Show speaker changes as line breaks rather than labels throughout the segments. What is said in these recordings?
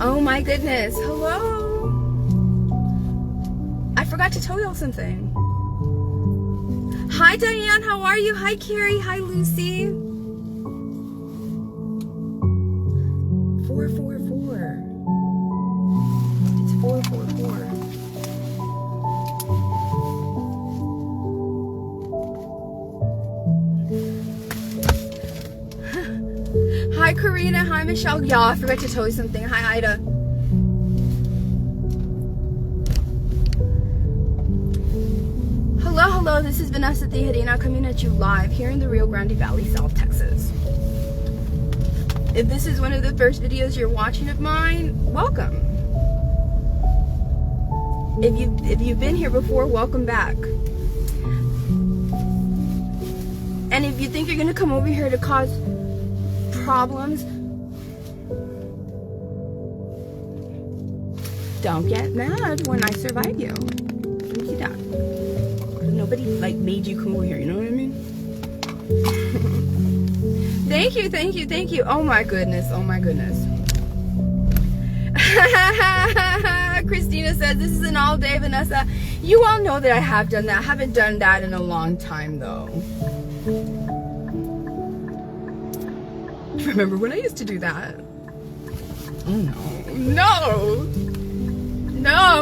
Oh my goodness. Hello. I forgot to tell y'all something. Hi Diane, how are you? Hi Carrie, hi Lucy. 444. It's 444. Hi Karina, hi Michelle. Y'all, I forgot to tell you something. Hi Ida. Hello, this is Vanessa Tijerina coming at you live here in the Rio Grande Valley, South Texas. If this is one of the first videos you're watching of mine, welcome. If you've been here before, welcome back. And if you think you're gonna come over here to cause problems, don't get mad when I survive you. Don't do that. Nobody like made you come over here, you know what I mean? Thank you. Oh my goodness. Christina says this is an all day, Vanessa. You all know that I have done that. I haven't done that in a long time though. Remember when I used to do that? Oh no.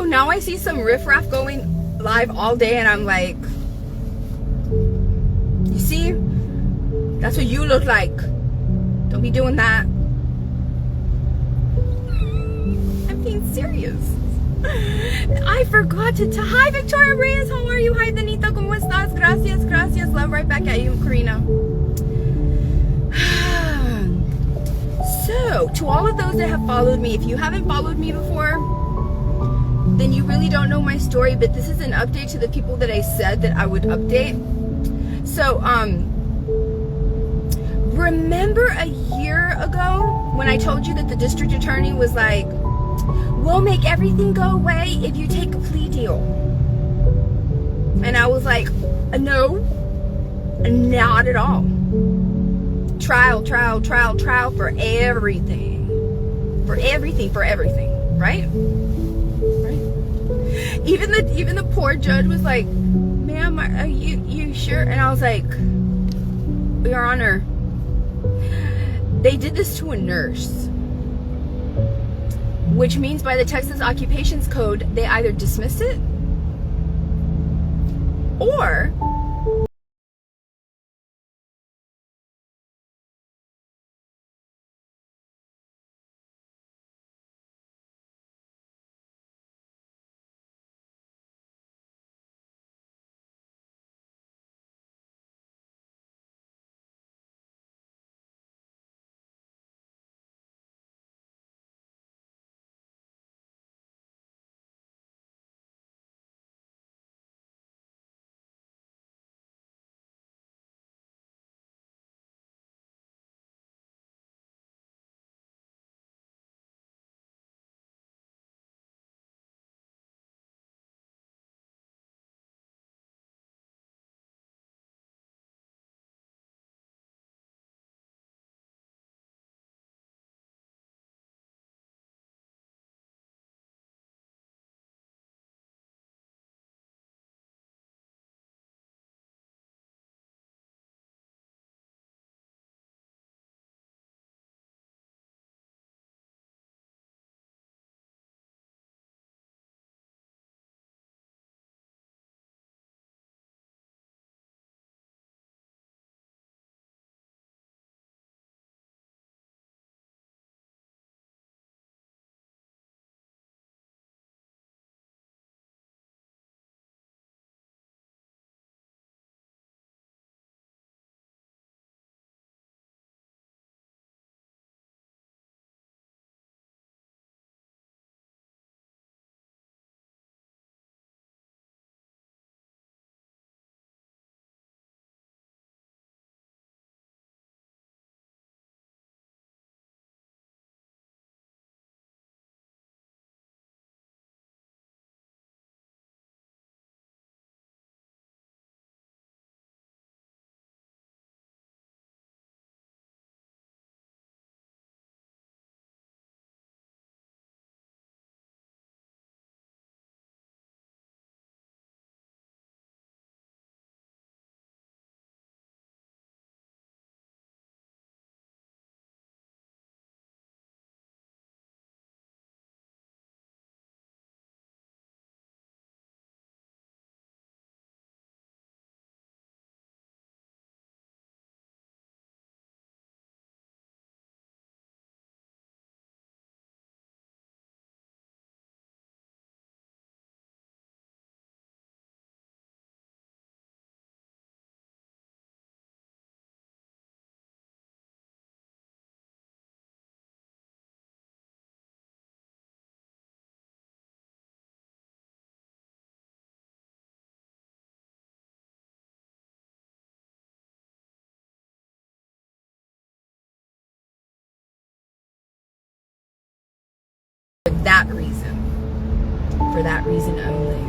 Now I see some riffraff going live all day and I'm like, you see? That's what you look like. Don't be doing that. I'm being serious. I forgot to hi Victoria Reyes, how are you? Hi Danita, ¿cómo estás? Gracias. Love right back at you, Karina. So, to all of those that have followed me, if you haven't followed me before, then you really don't know my story, but this is an update to the people that I said that I would update. So, remember a year ago when I told you that the district attorney was like, we'll make everything go away if you take a plea deal? And I was like, no, not at all. Trial for everything. For everything, right? Even the poor judge was like, ma'am, are you sure? And I was like, Your Honor, they did this to a nurse, which means by the Texas Occupations Code, they either dismissed it or for that reason only.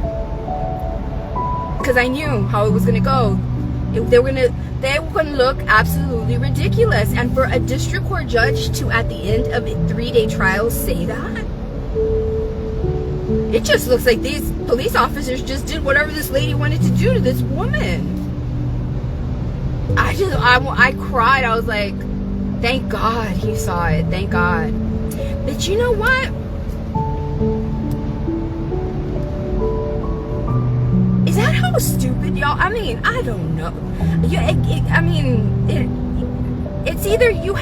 Because I knew how it was going to go. They were going to look absolutely ridiculous. And for a district court judge to, at the end of a 3-day trial, say that, it just looks like these police officers just did whatever this lady wanted to do to this woman. I cried. I was like, thank God he saw it. Thank God. But you know what? Is that how stupid y'all? I mean, I don't know. It's either you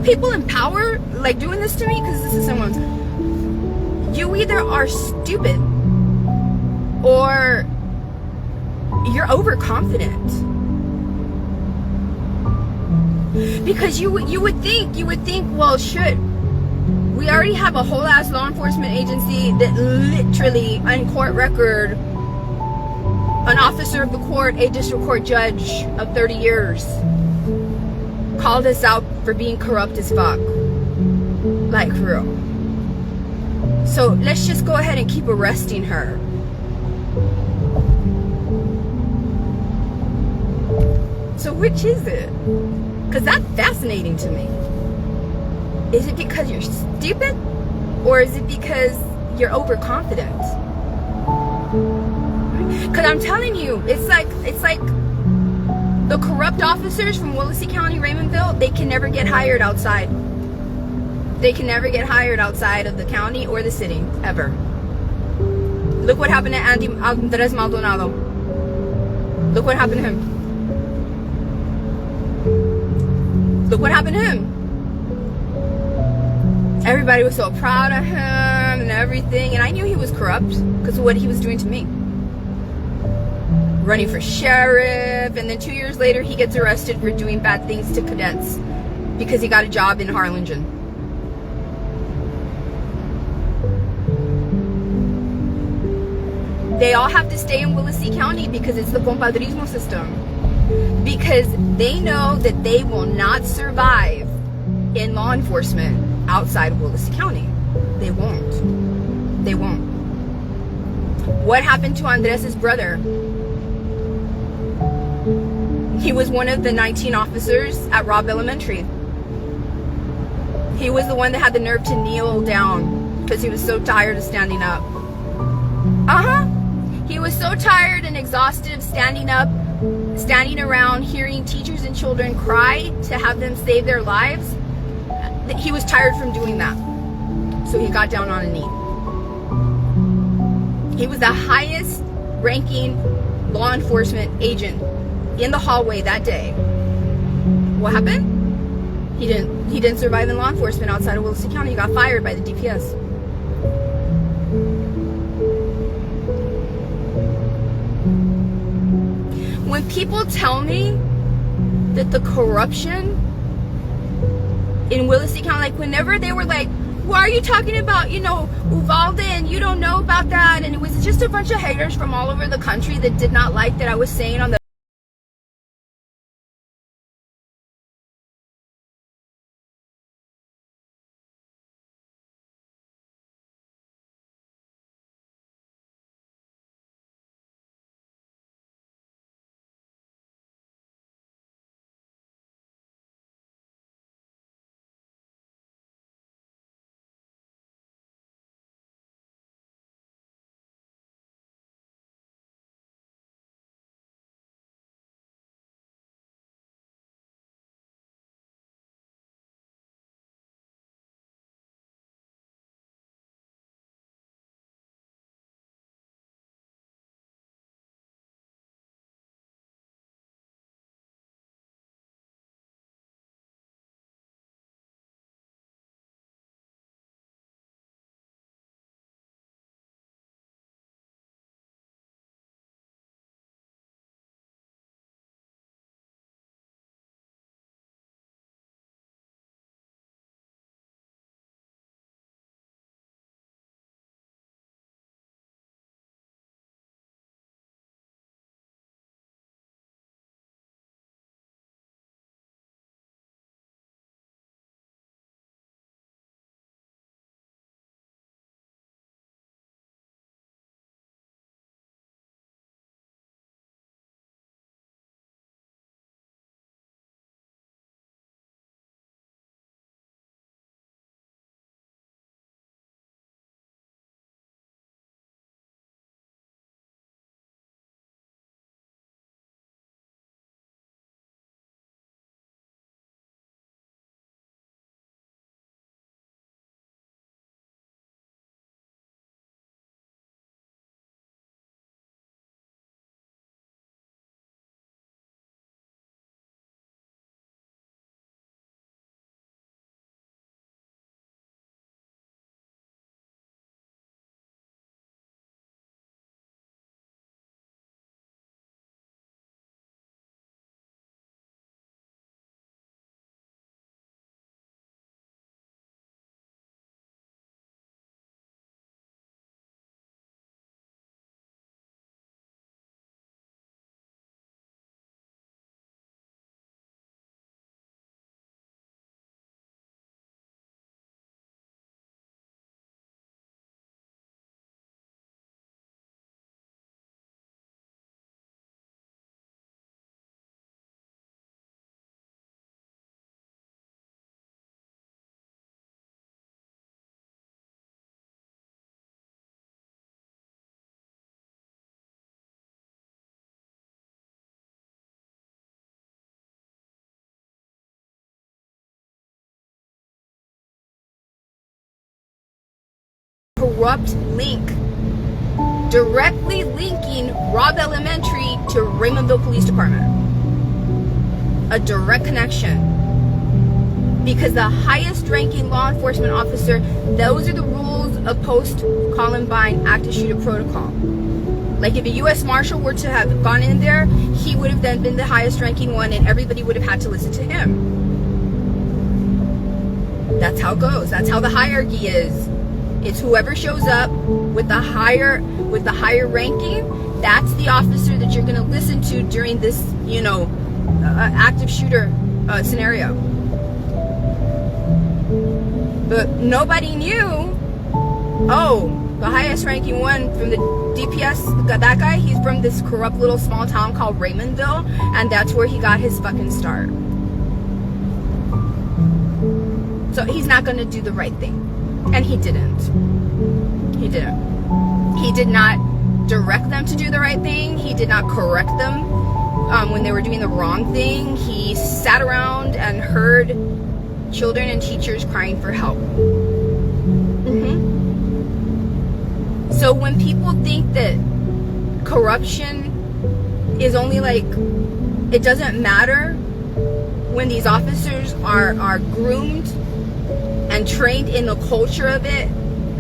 people in power like doing this to me, because this is someone's. You either are stupid or you're overconfident. Because you would think, well, shit, we already have a whole ass law enforcement agency that literally, on court record, an officer of the court, a district court judge of 30 years, called us out for being corrupt as fuck. Like, for real. So let's just go ahead and keep arresting her. So which is it? Because that's fascinating to me. Is it because you're stupid? Or is it because you're overconfident? Because I'm telling you, it's like the corrupt officers from Willacy County, Raymondville, they can never get hired outside. They can never get hired outside of the county or the city, ever. Look what happened to Andres Maldonado. Look what happened to him. Look what happened to him. Everybody was so proud of him and everything, and I knew he was corrupt because of what he was doing to me. Running for sheriff, and then 2 years later he gets arrested for doing bad things to cadets because he got a job in Harlingen. They all have to stay in Willacy County because it's the compadrismo system. Because they know that they will not survive in law enforcement outside of Willacy County. They won't. They won't. What happened to Andres' brother? He was one of the 19 officers at Robb Elementary. He was the one that had the nerve to kneel down because he was so tired of standing up. He was so tired and exhausted of standing up, standing around, hearing teachers and children cry to have them save their lives. He was tired from doing that. So he got down on a knee. He was the highest ranking law enforcement agent in the hallway that day. What happened? He didn't survive in law enforcement outside of Willacy County. He got fired by the DPS. When people tell me that the corruption in Willacy County, like whenever they were like, why are you talking about, Uvalde, and you don't know about that? And it was just a bunch of haters from all over the country that did not like that I was saying on the corrupt link directly linking Robb Elementary to Raymondville Police Department. A direct connection. Because the highest ranking law enforcement officer, those are the rules of post-Columbine active shooter protocol. Like if a U.S. Marshal were to have gone in there, he would have then been the highest ranking one and everybody would have had to listen to him. That's how it goes. That's how the hierarchy is. It's whoever shows up with the higher ranking, that's the officer that you're going to listen to during this, active shooter scenario. But nobody knew, the highest ranking one from the DPS, that guy, he's from this corrupt little small town called Raymondville, and that's where he got his fucking start. So he's not going to do the right thing. And he didn't. He didn't. He did not direct them to do the right thing. He did not correct them when they were doing the wrong thing. He sat around and heard children and teachers crying for help. So when people think that corruption is only like, it doesn't matter when these officers are groomed and trained in the culture of it,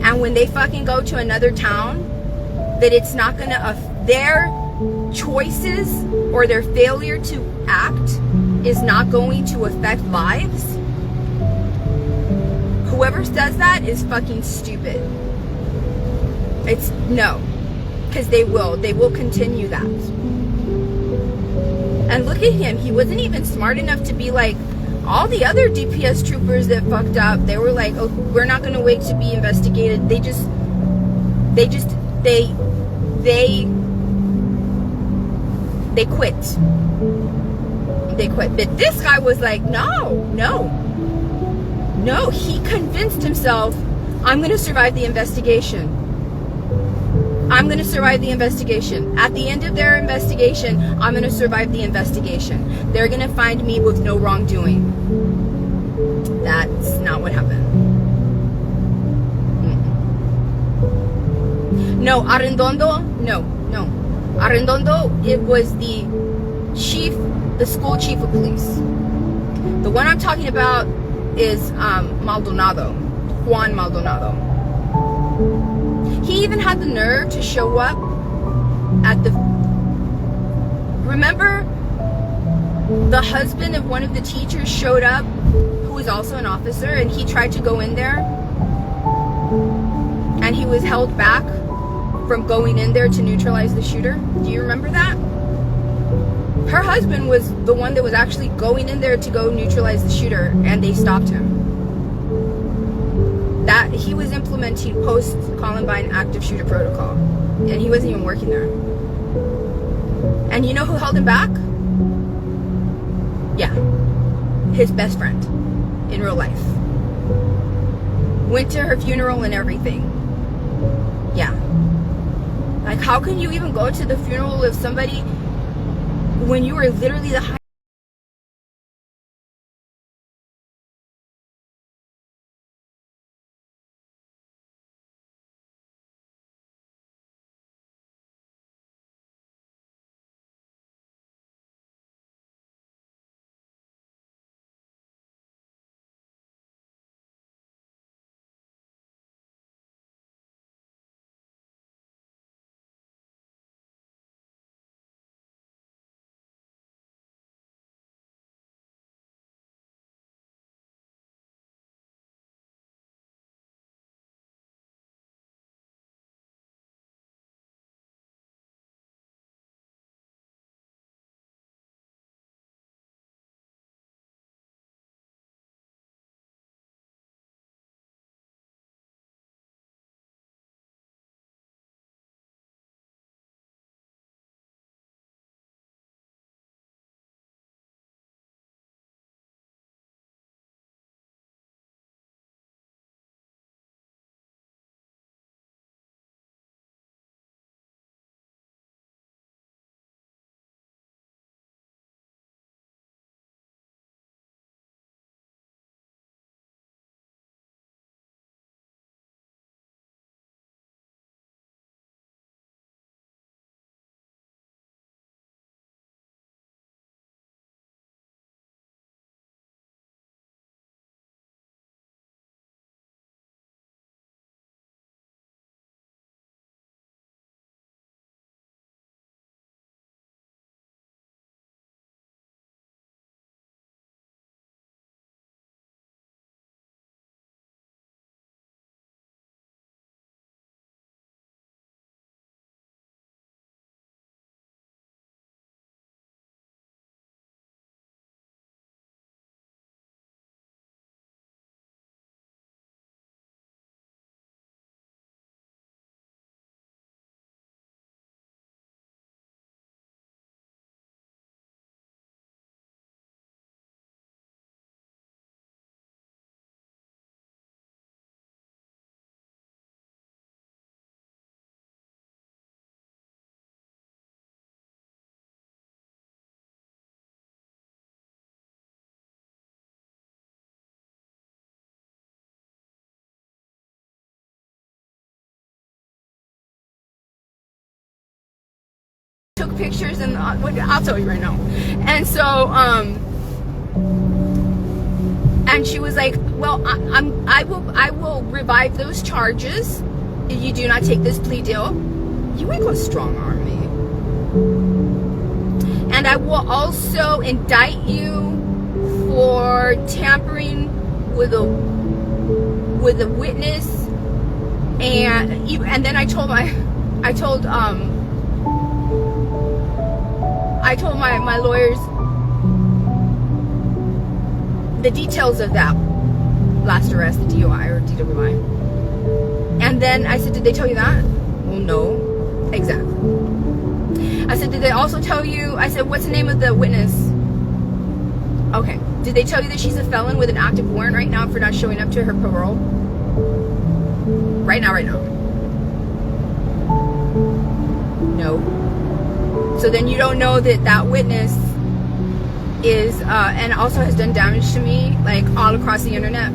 and when they fucking go to another town, that it's not gonna, their choices or their failure to act is not going to affect lives. Whoever says that is fucking stupid. It's no, because they will continue that. And look at him, he wasn't even smart enough to be like all the other DPS troopers that fucked up. They were like, oh, we're not gonna wait to be investigated. They quit. They quit. But this guy was like, no, he convinced himself, I'm gonna survive the investigation. I'm going to survive the investigation. At the end of their investigation, I'm going to survive the investigation. They're going to find me with no wrongdoing. That's not what happened. No, Arredondo, no. Arredondo, it was the school chief of police. The one I'm talking about is Maldonado, Juan Maldonado. He even had the nerve to show up at the... Remember, the husband of one of the teachers showed up, who was also an officer, and he tried to go in there, and he was held back from going in there to neutralize the shooter. Do you remember that? Her husband was the one that was actually going in there to go neutralize the shooter, and they stopped him. That he was implementing post-Columbine active shooter protocol, and he wasn't even working there. And you know who held him back? Yeah, his best friend in real life. Went to her funeral and everything. Yeah. Like, how can you even go to the funeral of somebody when you were literally the took pictures, and I'll tell you right now. And so and she was like, well, I will revive those charges if you do not take this plea deal. You ain't gonna strong arm me. And I will also indict you for tampering with a witness. And then I told my lawyers the details of that last arrest, the DUI or DWI. And then I said, did they tell you that? Well, no. Exactly. I said, did they also tell you? I said, what's the name of the witness? Okay. Did they tell you that she's a felon with an active warrant right now for not showing up to her parole? Right now. No. So then you don't know that that witness is, and also has done damage to me, like all across the internet.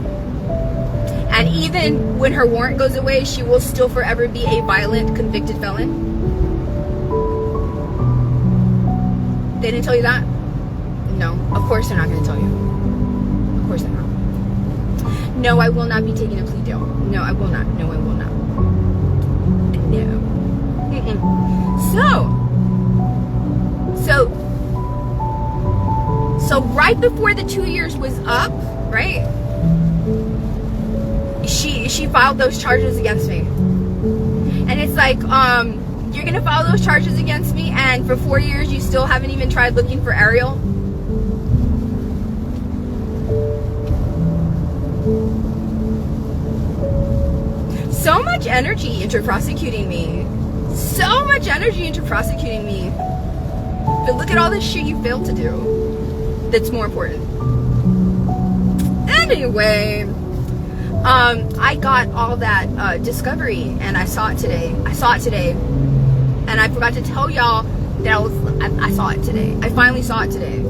And even when her warrant goes away, she will still forever be a violent, convicted felon. They didn't tell you that? No. Of course they're not going to tell you. Of course they're not. No, I will not be taking a plea deal. No, I will not. No, I will not. No. Mm-mm. So right before the 2 years was up, right? She filed those charges against me. And it's like, you're gonna file those charges against me, and for 4 years you still haven't even tried looking for Ariel? So much energy into prosecuting me. So much energy into prosecuting me. But look at all this shit you failed to do. That's more important. Anyway, I got all that discovery, and I saw it today. And I forgot to tell y'all that I saw it today. I finally saw it today.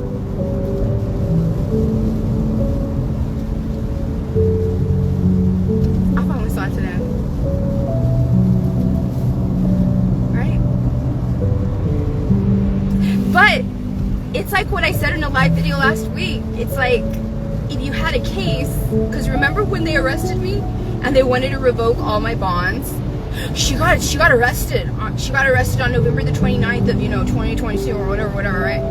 I finally saw it today. Right? But it's like what I said in a live video last week. It's like, if you had a case, because remember when they arrested me and they wanted to revoke all my bonds? She got arrested. She got arrested on November the 29th of 2022 or whatever, right?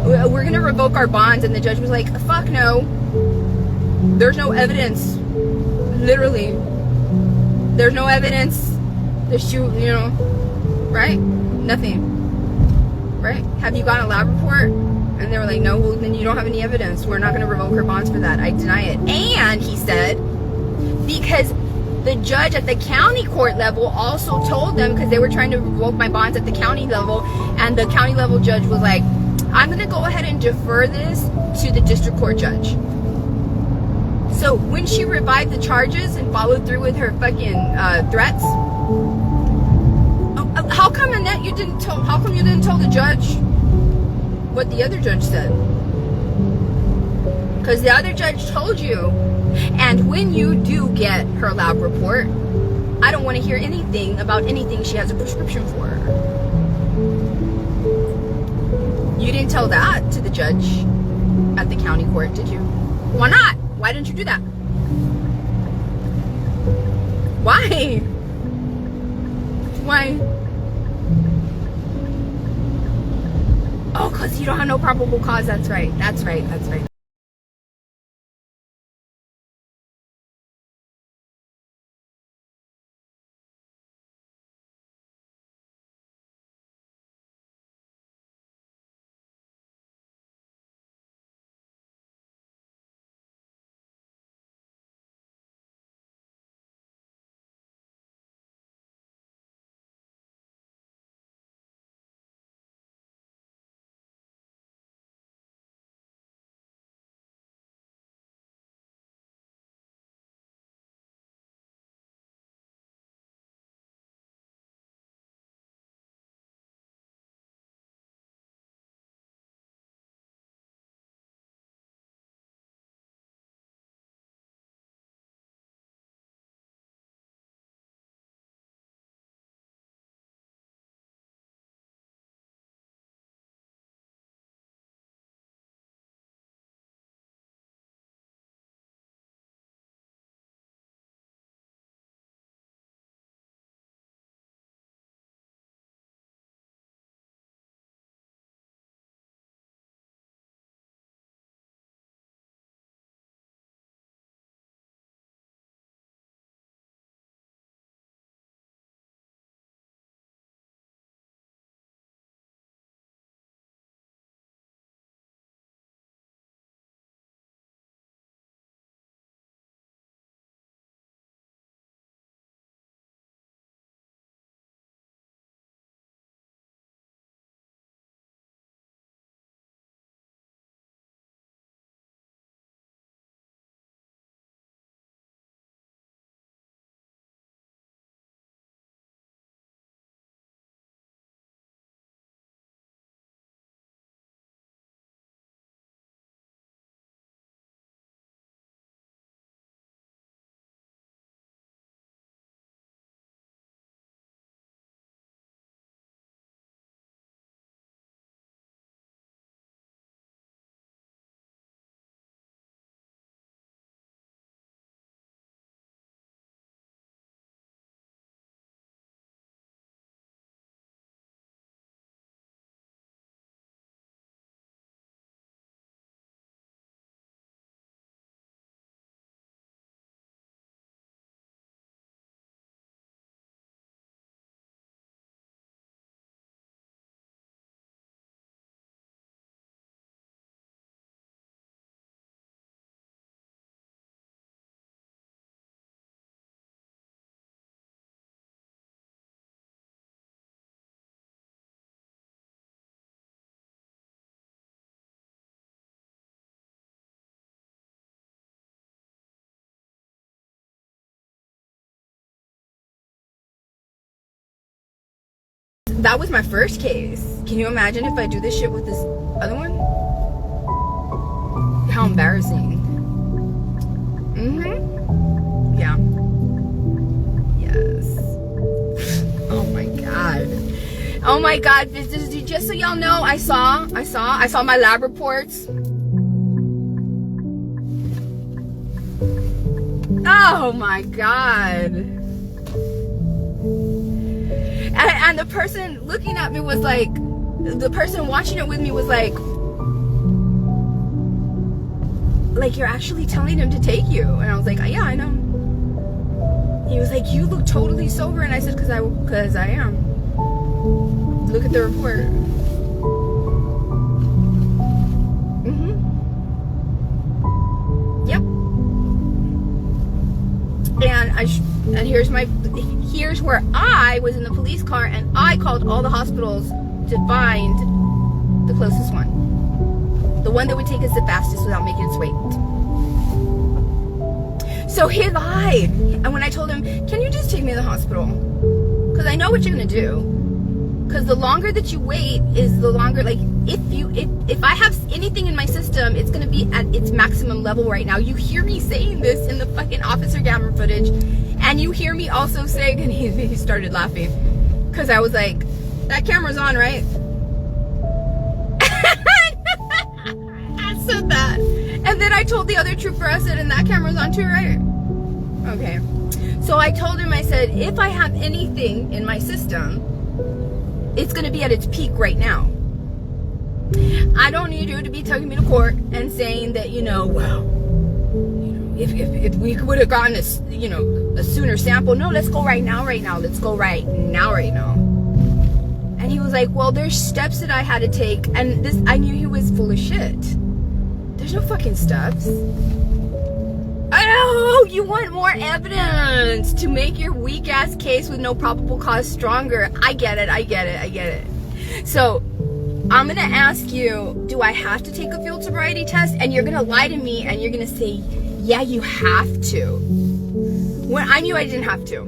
We're gonna revoke our bonds, and the judge was like, fuck no. There's no evidence. Literally, there's no evidence. There's right? Nothing. Right? Have you got a lab report? And they were like, no, well, then you don't have any evidence. We're not going to revoke her bonds for that. I deny it. And he said, because the judge at the county court level also told them, because they were trying to revoke my bonds at the county level, and the county level judge was like, I'm going to go ahead and defer this to the district court judge. So when she revived the charges and followed through with her fucking threats, how come Annette, how come you didn't tell the judge what the other judge said? Because the other judge told you. And when you do get her lab report, I don't want to hear anything about anything she has a prescription for. You didn't tell that to the judge at the county court, did you? Why not? Why didn't you do that? Why? Why? Oh, because you don't have no probable cause. That's right. That's right. That was my first case. Can you imagine if I do this shit with this other one? How embarrassing. Yeah. Yes. Oh my god. Oh my god. Just so y'all know, I saw my lab reports. Oh my god. And the person looking at me was like, the person watching it with me was like, you're actually telling him to take you? And I was like, yeah, I know. He was like, you look totally sober. And I said, because I am. Look at the report. Yep. And here's where I was in the police car and I called all the hospitals to find the closest one. The one that would take us the fastest without making us wait. So he lied. And when I told him, can you just take me to the hospital? Because I know what you're going to do. Because the longer that you wait is the longer, like, if I have anything in my system, it's going to be at its maximum level right now. You hear me saying this in the fucking officer camera footage. And you hear me also saying, and he started laughing. Because I was like, that camera's on, right? I said that. And then I told the other trooper, I said, and that camera's on too, right? Okay. So I told him, I said, if I have anything in my system, it's going to be at its peak right now. I don't need you to be taking me to court and saying that, if we would have gotten a sooner sample. No, let's go right now. Let's go right now. And he was like, well, there's steps that I had to take. And I knew he was full of shit. There's no fucking steps. Oh, you want more evidence to make your weak ass case with no probable cause stronger. I get it. So I'm gonna ask you, do I have to take a field sobriety test? And you're gonna lie to me and you're gonna say, yeah, you have to. When I knew I didn't have to.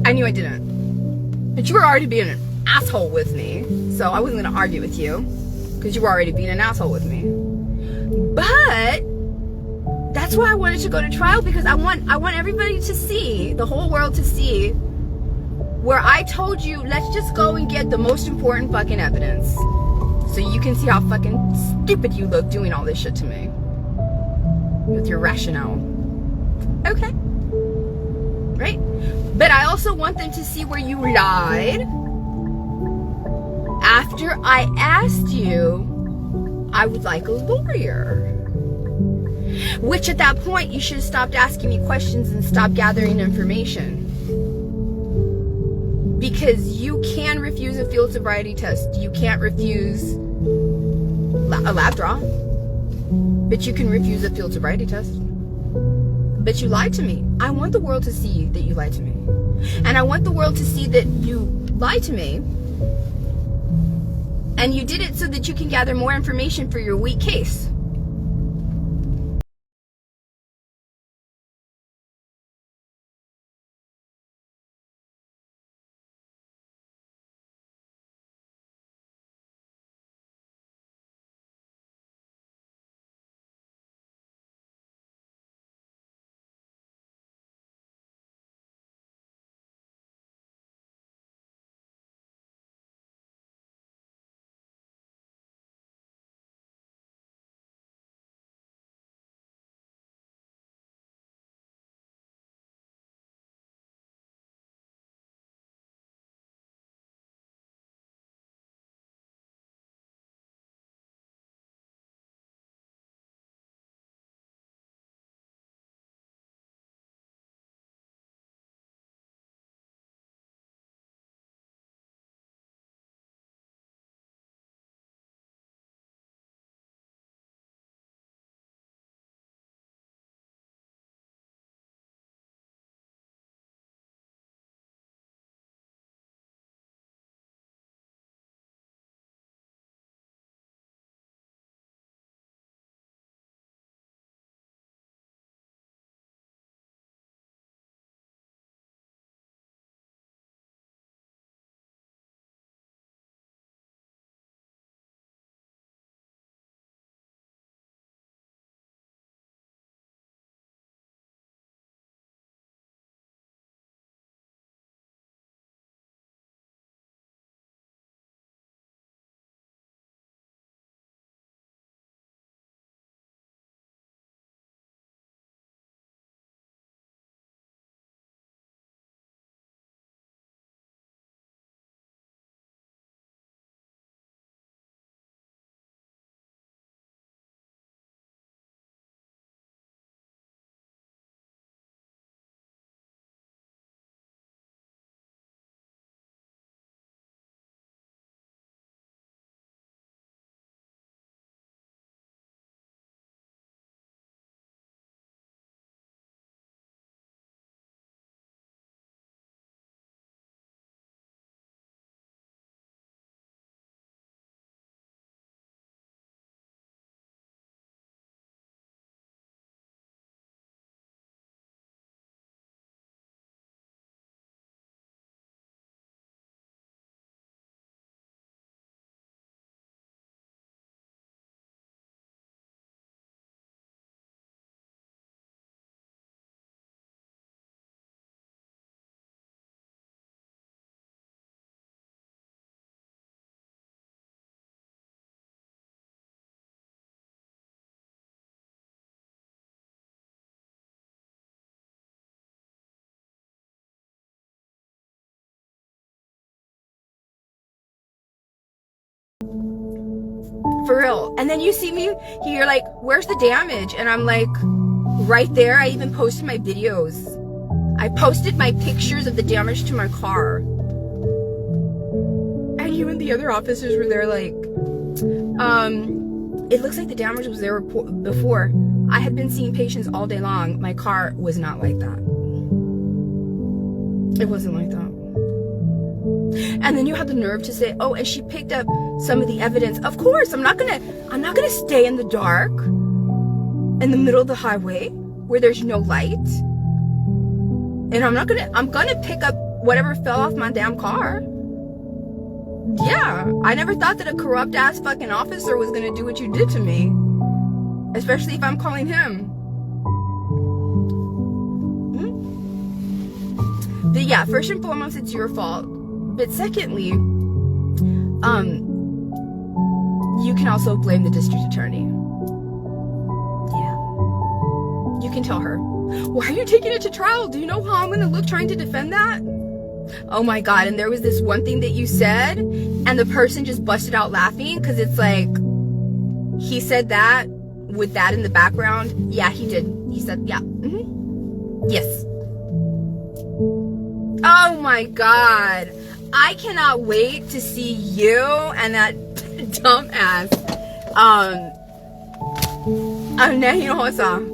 I knew I didn't. But you were already being an asshole with me. So I wasn't gonna argue with you. Because you were already being an asshole with me. But that's why I wanted to go to trial, because I want everybody to see, the whole world to see, where I told you, let's just go and get the most important fucking evidence. So you can see how fucking stupid you look doing all this shit to me. With your rationale. Okay. Right? But I also want them to see where you lied. After I asked you, I would like a lawyer. Which at that point, you should have stopped asking me questions and stopped gathering information. Because you can refuse a field sobriety test. You can't refuse a lab draw. But you can refuse a field sobriety test. But you lied to me. I want the world to see that you lied to me. And I want the world to see that you lied to me. And you did it so that you can gather more information for your weak case. For real. And then you see me, you're like, where's the damage? And I'm like, right there. I even posted my videos. I posted my pictures of the damage to my car. And you and the other officers were there like, it looks like the damage was there before. I had been seeing patients all day long. My car was not like that. It wasn't like that. And then you have the nerve to say, oh, and she picked up some of the evidence. Of course, I'm not gonna stay in the dark in the middle of the highway where there's no light. And I'm gonna pick up whatever fell off my damn car. Yeah, I never thought that a corrupt ass fucking officer was gonna do what you did to me. Especially if I'm calling him. But yeah, first and foremost, it's your fault. But secondly, you can also blame the district attorney. Yeah. You can tell her, why are you taking it to trial? Do you know how I'm gonna look trying to defend that? Oh my God, and there was this one thing that you said, and the person just busted out laughing, because it's like, he said that with that in the background. Yeah, he did. He said, yeah. Yes. Oh my God. I cannot wait to see you and that dumbass.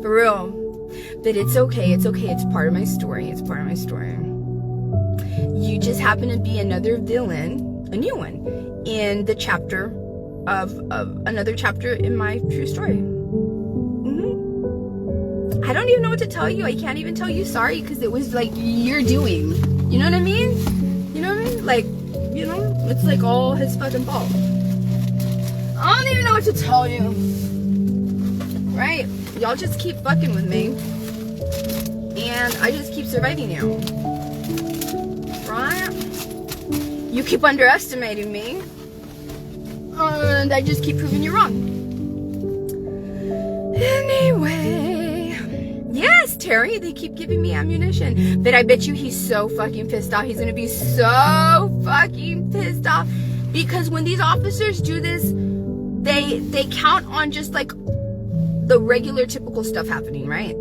For real. But it's okay. It's okay. It's part of my story. It's part of my story. You just happen to be another villain, a new one, in the chapter of another chapter in my true story. I don't even know what to tell you. I can't even tell you sorry, because it was like your doing. You know what I mean? You know what I mean? Like, you know, it's like all his fucking fault. I don't even know what to tell you. Right? Y'all just keep fucking with me. And I just keep surviving you. Right? You keep underestimating me. And I just keep proving you wrong. Anyway. Yes, Terry, they keep giving me ammunition. But I bet you he's so fucking pissed off. He's gonna be so fucking pissed off. Because when these officers do this, they count on just like the regular typical stuff happening, right?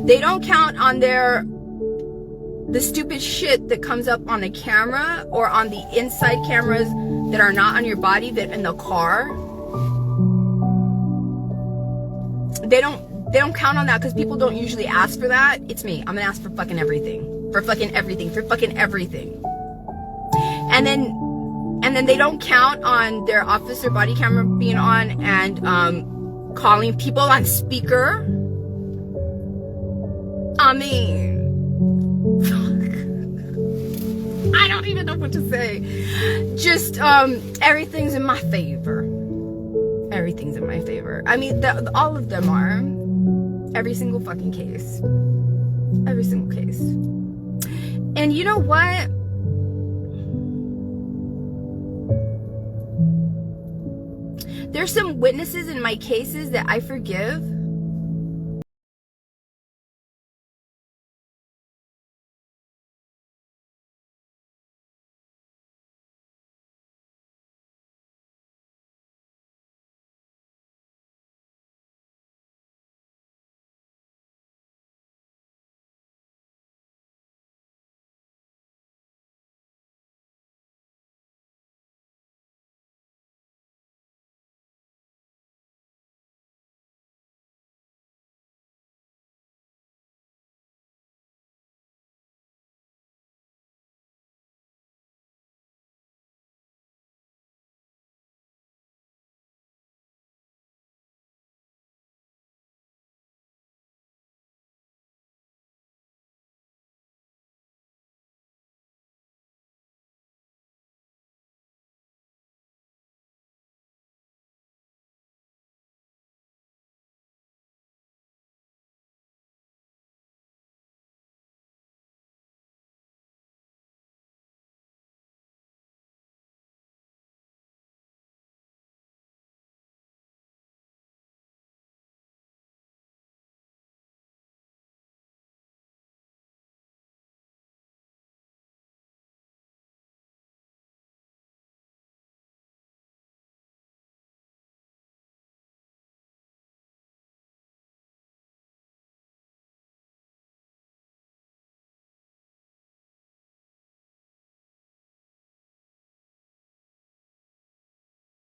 They don't count on the stupid shit that comes up on a camera or on the inside cameras that are not on your body, that in the car. They don't count on that, because people don't usually ask for that. It's me. I'm gonna ask for fucking everything. For fucking everything. For fucking everything. And then they don't count on their officer body camera being on and calling people on speaker. I mean, fuck. I don't even know what to say. Just everything's in my favor. Everything's in my favor. I mean, all of them are. Every single fucking case. Every single case. And you know what? There's some witnesses in my cases that I forgive.